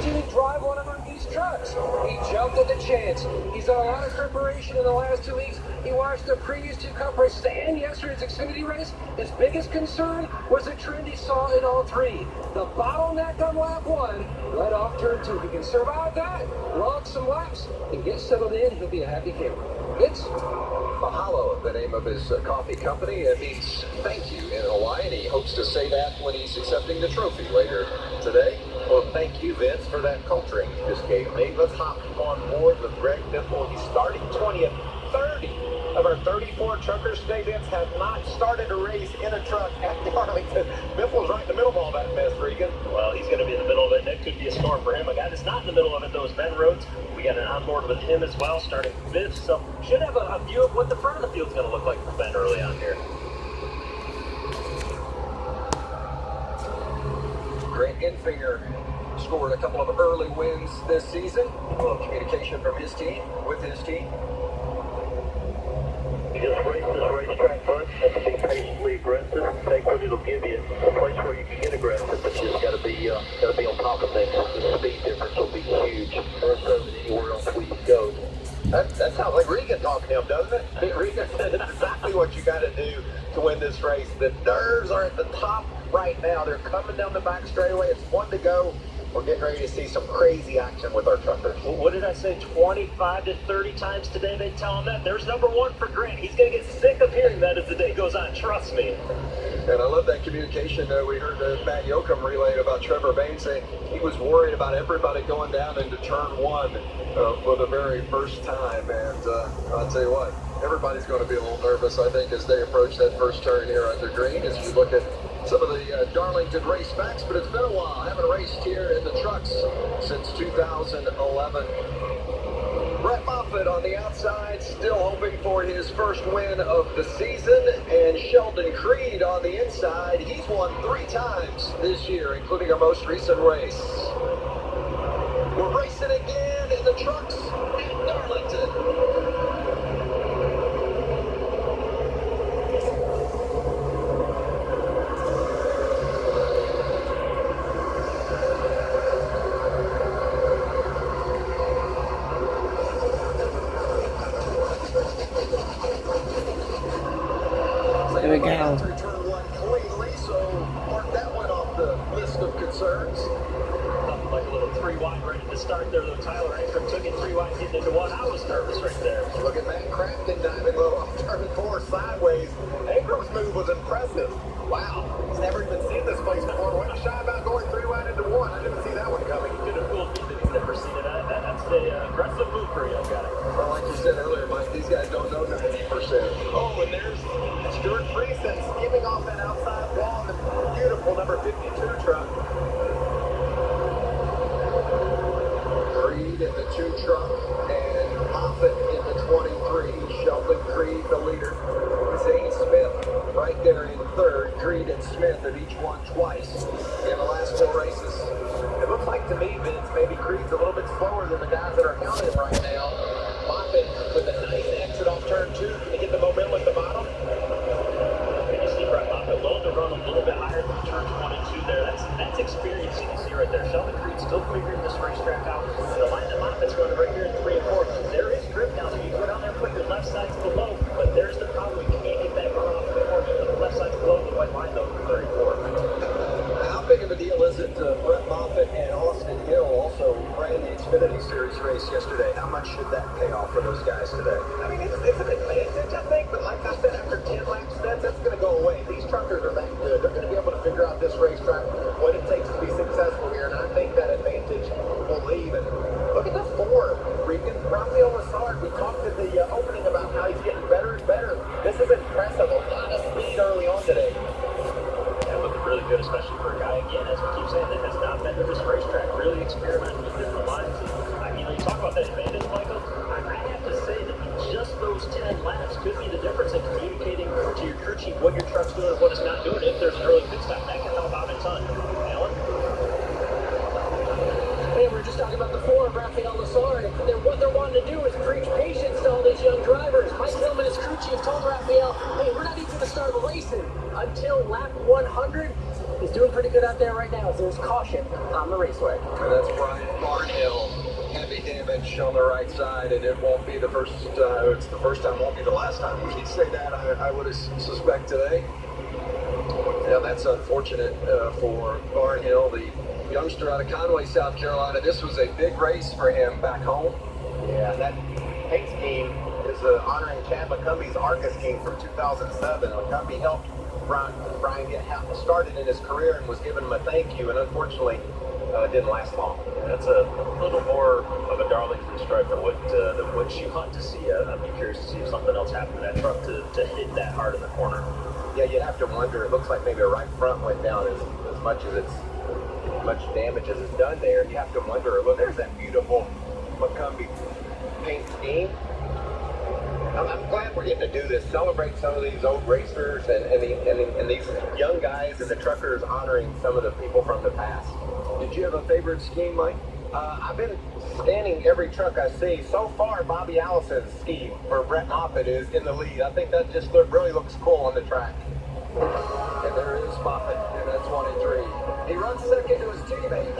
didn't drive one of these trucks. He jumped at the chance. He's done a lot of preparation in the last 2 weeks. He watched the previous 2 Cup races and yesterday's Xfinity race. His biggest concern was the trend he saw in all 3. The bottleneck on lap 1 led off turn 2. He can survive that, log some laps, and get settled in. He'll be a happy camper. Vince? Mahalo, the name of his coffee company. It means thank you in Hawaii, and he hopes to say that when he's accepting the trophy later today. Well, thank you, Vince, for that culturing you just gave me. Let's hop on board with Greg Biffle. He's starting 20th. 30 of our 34 truckers today, Vince, have not started a race in a truck at Darlington. Biffle's right in the middle of all that mess, Regan. Well, he's going to be in the middle of it. That could be a storm for him. A guy that's not in the middle of it, though, is Ben Rhodes. We got an onboard with him as well, starting 5th. So should have a view of what the front of the field's going to look like for Ben early on here. Grant Infinger scored a couple of early wins this season. A little communication from his team with his team. Just race this racetrack first. Have to be patiently aggressive. Take what it'll give you. A place where you can get aggressive, but you just got to be on top of things. The speed difference will be huge. First over anywhere else we go. That sounds like Regan talking to him, doesn't it? Regan said it's exactly what you got to do to win this race. The nerves are at the top right now. They're coming down the back straightaway. It's 1 to go. We're getting ready to see some crazy action with our truckers. Well, what did I say? 25 to 30 times today they tell him that. There's number 1 for Grant. He's going to get sick of hearing that as the day goes on. Trust me. And I love that communication. We heard Matt Yoakum relay about Trevor Bain saying he was worried about everybody going down into turn 1 for the very first time. And I'll tell you what, everybody's going to be a little nervous, I think, as they approach that first turn here under green. As we look at some of the Darlington race facts, but it's been a while. I haven't raced here in the trucks since 2011. Brett Moffitt on the outside, still hoping for his first win of the season, and Sheldon Creed on the inside. He's won 3 times this year, including our most recent race. We're racing again in the trucks at Darlington. There we go. Turn 1 cleanly, so mark that one off the list of concerns. Nothing like a little 3 wide ready to start there, though. Tyler Ankrum took it 3 wide, getting into 1. I was nervous right there. Look at Matt Crafton diving low off turn 4 sideways. Ankram's move was impressive. Wow, he's never even seen this place before. Wasn't shy about going 3 wide into 1. I didn't see that one coming. Could have fooled me that he's never seen it. That's the aggressive move for you, guy. Well, like you said earlier, Mike, these guys don't know 90%. Oh, and there's Stuart Friesen skimming off that outside wall. The beautiful number 52 truck. Creed in the 2 truck and Moffitt in the 23. Sheldon Creed, the leader. Zane Smith right there in 3rd. Creed and Smith have each won twice in the last 4 races. It looks like to me, Vince, maybe Creed's a little bit slower than the guys that are counting him right now. Moffitt with a nice exit off turn 2. Can he get the momentum at the bottom? And you see Brett Moffitt low to run a little bit higher than turn 22 there. That's experience you can see right there. Sheldon Creed still figuring this racetrack out. The line that Moffitt's running right here in 3 and 4. There is grip now, so you go down there and put your left sides below. But there's the problem. You can't get that run off before you put the left sides below the white line, though, for 34. How big of a deal is it Brett Moffitt and Austin Hill also ran the Xfinity Series race yesterday? How much should that pay off for those guys today? I mean, it's an advantage, I think, but like I said, after 10 laps, that's going to go away. These truckers are that good. They're going to be able to figure out this racetrack, what it takes to be successful here, and I think that advantage will leave. And look at the 4, Regan. Rafael Lassard, we talked at the opening about how he's getting better and better. This is impressive. A lot of speed early on today. Yeah, looking really good, especially for a guy, again, as we keep saying, that has not been to this racetrack, really experimenting with different lines. And, you talk about that advantage, Michael. I have to say that just those 10 laps could be the difference in communicating to your crew chief what your truck's doing and what it's not doing. If there's an early pit stop, that can help out a ton. Alan? Hey, we were just talking about the 4 of Rafael Lassard. What they're wanting to do is preach patience to all these young drivers. Mike Hillman, his crew chief, told Rafael, hey, we're not even going to start racing until lap 100. He's doing pretty good out there right now, so there's caution on the raceway. And that's Brian finish on the right side, and it won't be the first. It's the first time, won't be the last time. He'd say that. I would suspect today. Yeah, that's unfortunate for Barnhill, the youngster out of Conway, South Carolina. This was a big race for him back home. Yeah, that paint scheme is honoring Chad McCumbie's ARCA scheme from 2007. McCumbie helped Brian get started in his career and was giving him a thank you, and unfortunately, it didn't last long. That's a little more of a Darlington stripe than what you want to see. I'd be curious to see if something else happened to that truck to hit that hard in the corner. Yeah, you'd have to wonder. It looks like maybe a right front went down as much damage as it's done there. You have to wonder. Look, there's that beautiful McCumbie paint scheme. I'm glad we're getting to do this, celebrate some of these old racers and these young guys and the truckers honoring some of the people from the past. Did you have a favorite scheme, Mike? I've been scanning every truck I see. So far, Bobby Allison's scheme for Brett Moffitt is in the lead. I think that just really looks cool on the track. And there is Moffitt, and that's 23. He runs second to his teammate,